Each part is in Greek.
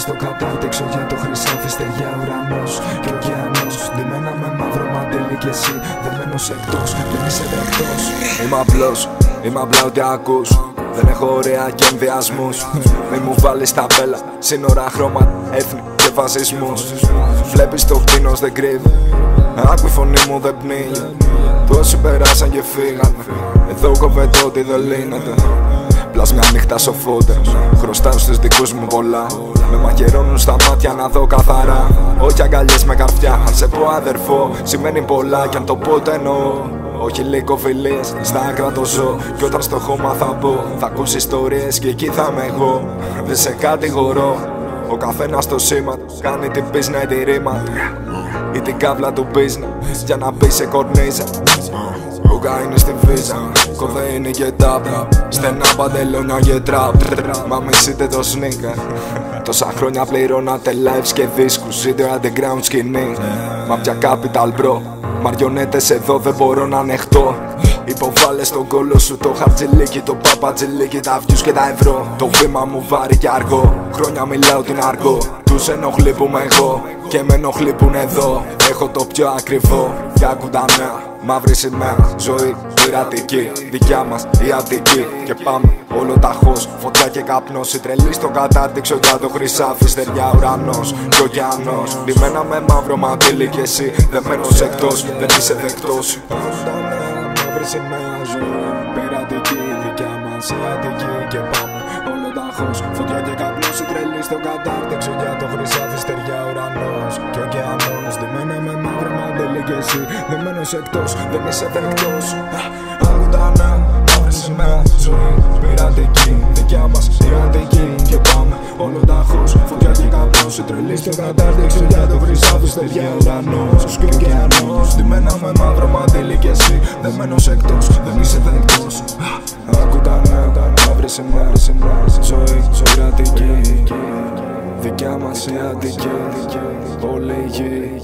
στο κατάρτιξο για το χρυσάφι, στεριά ουρανός και ωκεανός. Ντυμένα με μαύρο μαντίλι κι εσύ δεμένος εκτός, δεν είσαι δεκτός. Είμαι απλός, είμαι απλά ό,τι ακούς. Δεν έχω ωραία και ενδιασμούς. Μη μου βάλεις ταμπέλα, σύνορα, χρώματα, έθνη και φασισμούς. Βλέπεις το κτίνος δεν κρύβει, άκου η φωνή μου δεν πνίγει. Τόσοι περάσαν και φύγανε, εδώ κόβεται ό,τι δεν λύνεται. Πλάς μια νύχτα σοφότερος, χρωστάω στους δικούς μου πολλά. Με μαχαιρώνουν στα μάτια να δω καθαρά. Όχι αγκαλιές με καρφιά, αν σε πω αδερφό σημαίνει πολλά κι αν το πω το εννοώ. Όχι λίγο φιλίες, στα άκρα το ζω. Κι όταν στο χώμα θα μπω, θα ακούσει ιστορίες και εκεί θα είμαι εγώ. Δεν σε κατηγορώ, ο καθένας το σήμα κάνει την πίσνα ή τη ρήμα ή την κάβλα του business για να μπει σε κορνίζα. Κοκαίνη στη βίζα, κοδέινη και τάπ, στενά παντελόνια και τραπ. Μα μισείτε το sneaker. Τόσα χρόνια πληρώνατε lives και δίσκους, ζείτε underground σκηνή. Μα πια capital bro, μαριονέτες εδώ δεν μπορώ να ανεχτώ. Υποβάλλε στον κόλο σου το χαρτζηλίκι, το παπατζηλίκι, τα views και τα ευρώ. Το βήμα μου βάρη και αργό, χρόνια μιλάω την αργό. Τους ενοχλεί που είμαι εγώ και με ενοχλεί που είναι εδώ. Έχω το πιο ακριβό, για άκου τα νέα. Μαύρη σημαία, ζωή, πειρατική, δικιά μας η Αττική. Και πάμε όλο ταχώς, φωτιά και καπνός. Οι τρελοί στο κατάρτιξο για το χρυσάφι, στεριά ουρανός και ωκεανός. Ντυμένα με μαύρο μαντίλι κι εσύ δεμένος εκτός, δεν είσαι δεκτός. Μαύρη σημαία, ζωή, πειρατική, δικιά μας η Αττική. Και πάμε όλο ταχώς, φωτιά και καπνός. Οι τρελοί στο κατάρτιξο για το χρυσάφι, στεριά ουρανός και ωκεανός. Ντυμένα με μαύρο μαντίλι κι εσύ δεμένος εκτός, δεν είσαι δεκτός. Άκου τα νέα, μαύρη σημαία, ζωή, πειρατική, δικιά μας η Αττική. Και πάμε όλο ταχώς, φωτιά και καπνός. Οι τρελοί στο κατάρτιξο για το χρυσάφι, στεριά ουρανός και ωκεανός. Ντυμένα με μαύρο μαντίλι κι εσύ δεμένος εκτός, δεν είσαι δεκτός. Άκου τα νέα, μαύρη σημαία, ζωή, πειρατική, δικιά μας η Αττική. Όλη η γη.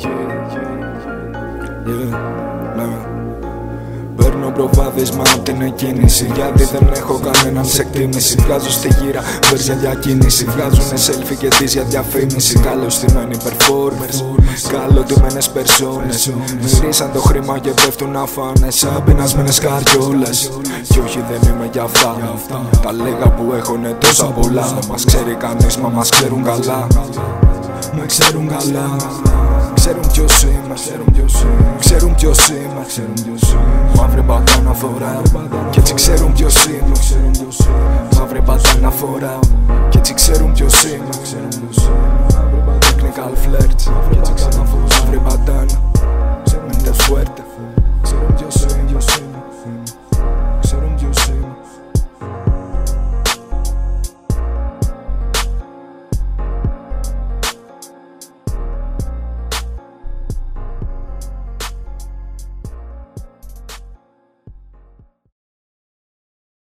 Παίρνω προβάδισμα απ' την εκκίνηση, γιατί δεν έχω κανέναν σε εκτίμηση. Βγάζω στη γύρα βέρς για κίνηση, βγάζουνε selfie και τις για διαφήμιση. Καλωστημένοι performers, καλωτημένες περσόνες. Μυρίσαν το χρήμα και πέφτουν να φάνε σαν πεινασμένες καριόλες. Κι όχι δεν είμαι για αυτά, τα λίγα που έχω είναι τόσα πολλά. Δεν μας ξέρει κανείς μα μας ξέρουν καλά. Με ξέρουν καλά, ξέρουν ποιος είμαι, ξέρουν ποιος είμαι. Μαύρη μπατάνα φοράω κι έτσι ξέρουν ποιος είμαι. Μαύρη μπατάνα φοράω κι έτσι ξέρουν ποιος είμαι. Technical flirts, μαύρη μπατάνα, mente fuerte.